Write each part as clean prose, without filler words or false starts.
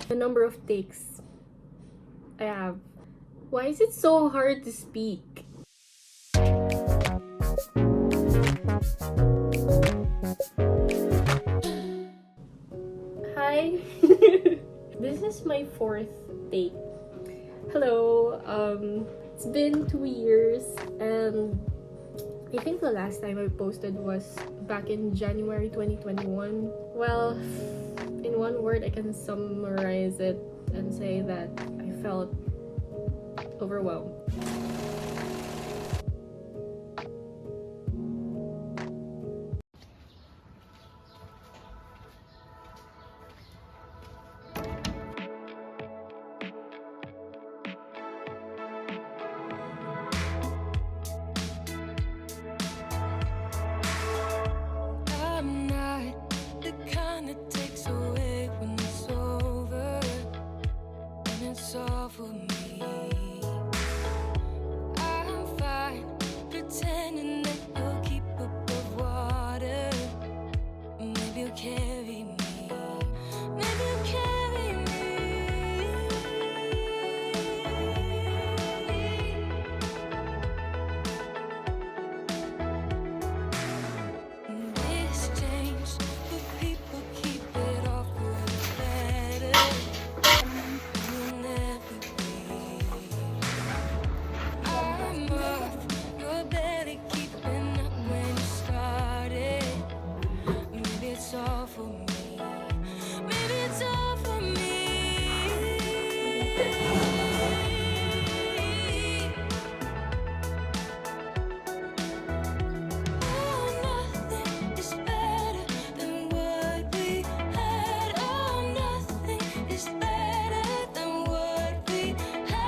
the number of takes I have. Why is it so hard to speak? Hi. This is my 4th take. Hello. It's been 2 years, and I think the last time I posted was back in January 2021. Well, in one word, I can summarize it and say that I felt overwhelmed. I'm not the kind that takes away when it's over, and it's all for me. I'm fine pretending that you'll keep above water. Maybe you'll carry me. Maybe you'll carry me. This changed, but people keep it all for the better. You'll never be. I'm off, you're barely keeping up when you started. Maybe it's all for me. Maybe it's all for me. Oh, nothing is better than what we had. Oh, nothing is better than what we had.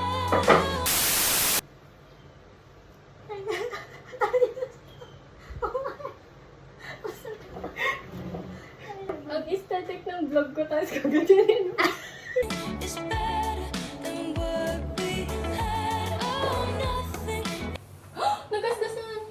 Ang aesthetic ng vlog ko, tapos gaganin. It's better than what we had. Oh, nothing. Nagasgasan!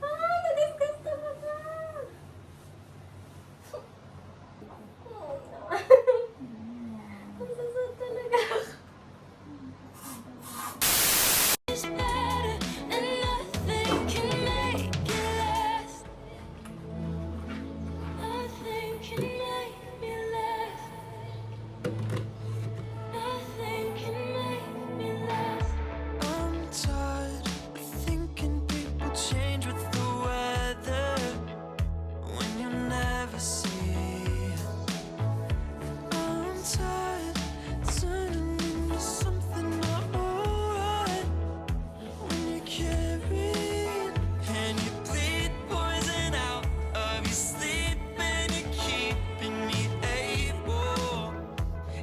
Nagasgas talaga! Nagsasad talaga. It's better and nothing can make it last. Nothing can make me last. Nothing can make me last. I'm tired of thinking people change with the weather when you never see it. I'm tired turning into something not alright when you carry it and you bleed poison out of your sleep and you're keeping me able.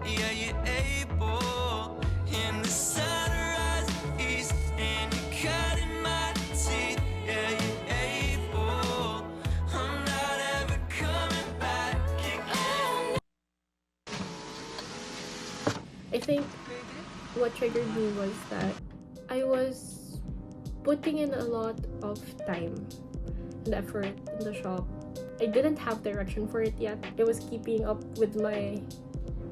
Yeah, you're able. In the sunrise east and you're cutting my teeth. Yeah, you're able. I'm not ever coming back again. I think what triggered me was that I was putting in a lot of time and effort in the shop. I didn't have direction for it yet. I was keeping up with my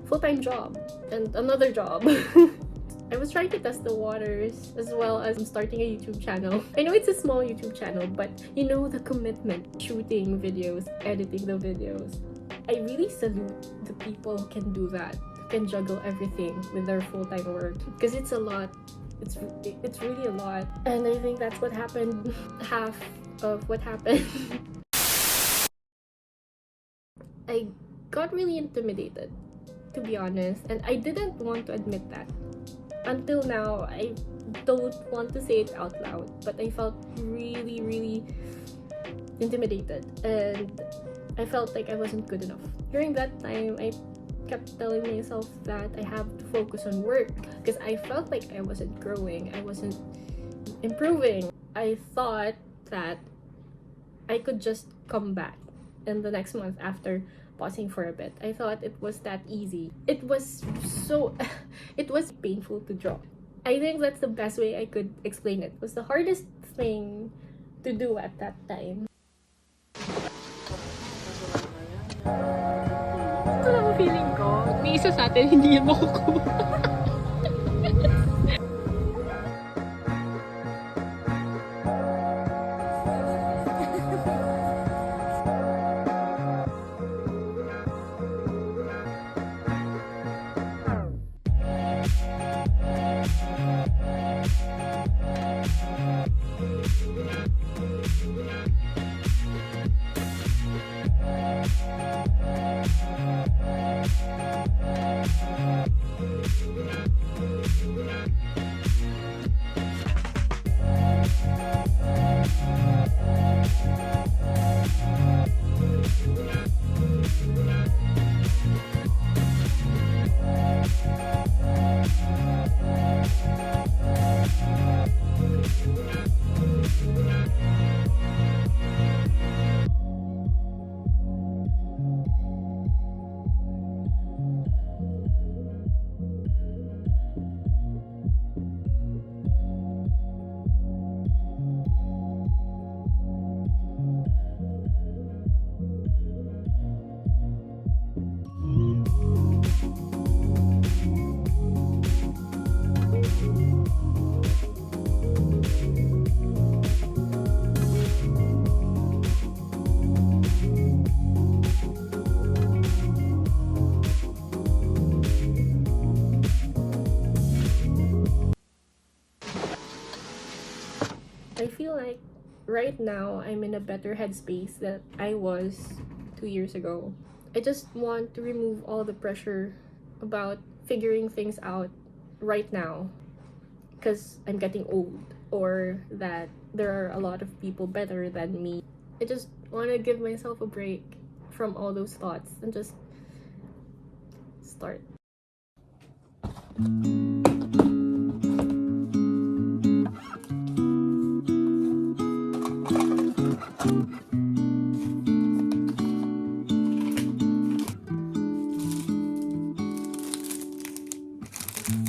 full-time job and another job. I was trying to test the waters as well as starting a YouTube channel. I know it's a small YouTube channel, but you know the commitment. Shooting videos, editing the videos. I really salute the people who can do that, who can juggle everything with their full-time work, because it's a lot. It's really a lot, and I think that's what happened. Half of what happened. I got really intimidated, to be honest, and I didn't want to admit that. Until now, I don't want to say it out loud, but I felt really, really intimidated, and I felt like I wasn't good enough. During that time, I kept telling myself that I have to focus on work because I felt like I wasn't growing, I wasn't improving. I thought that I could just come back in the next month after pausing for a bit. I thought it was that easy. It was so, it was painful to draw. I think that's the best way I could explain it. It was the hardest thing to do at that time. Alam mo, feeling ko, may isa sa atin hindi yan makukuha. I feel like right now I'm in a better headspace than I was 2 years ago. I just want to remove all the pressure about figuring things out right now because I'm getting old, or that there are a lot of people better than me. I just want to give myself a break from all those thoughts and just start.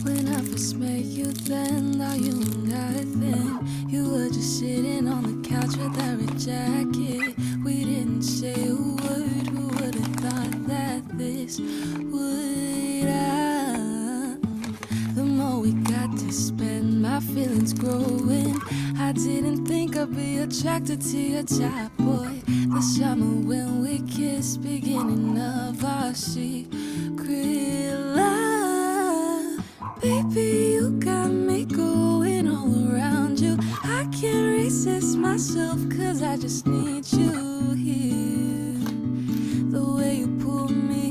When I first met you then, now you ain't got a thing. You were just sitting on the couch with that red jacket. We didn't say a word, who would have thought that this would happen? The more we got to spend, my feelings growing. I didn't think I'd be attracted to your type, boy. The summer when we kissed, beginning of our secret love. Baby, you got me going all around you. I can't resist myself, cause I just need you here. The way you pull me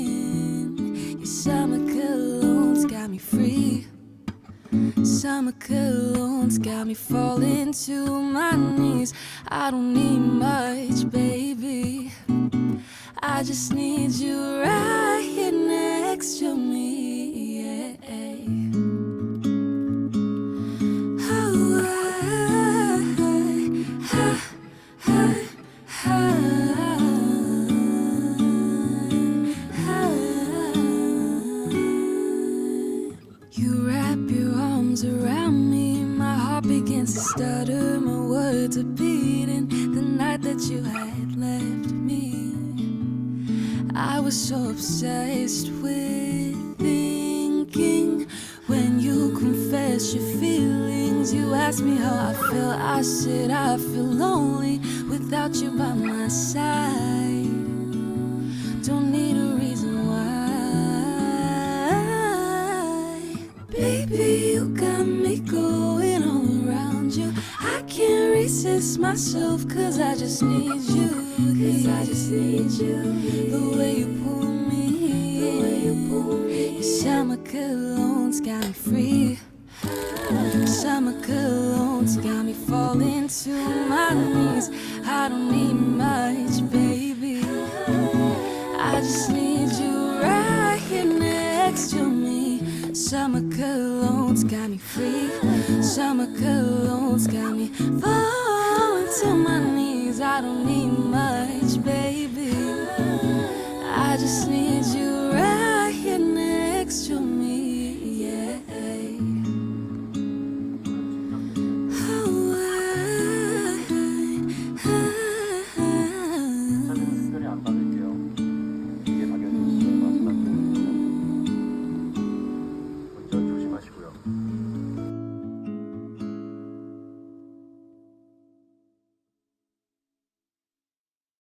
in, your summer cologne's got me free. Summer cologne's got me falling to my knees. I don't need much, baby. I just need you right here next to me. You wrap your arms around me, my heart begins to stutter, my words are beating. The night that you had left me, I was so obsessed with thinking. When you confess your feelings, you ask me how I feel. I said I feel lonely without you by my side. Don't need a reason why. Baby, you got me going all around you. I can't resist myself, cause I just need you. Cause I just need you. The way you pull me, the way you pull me. Your summer cologne's got me free. Summer cologne's got me falling to my knees. I don't need much, baby. I just need you right here next to me. Summer cologne's got me free. Summer cologne's got me falling to my knees. I don't need much, baby. just need you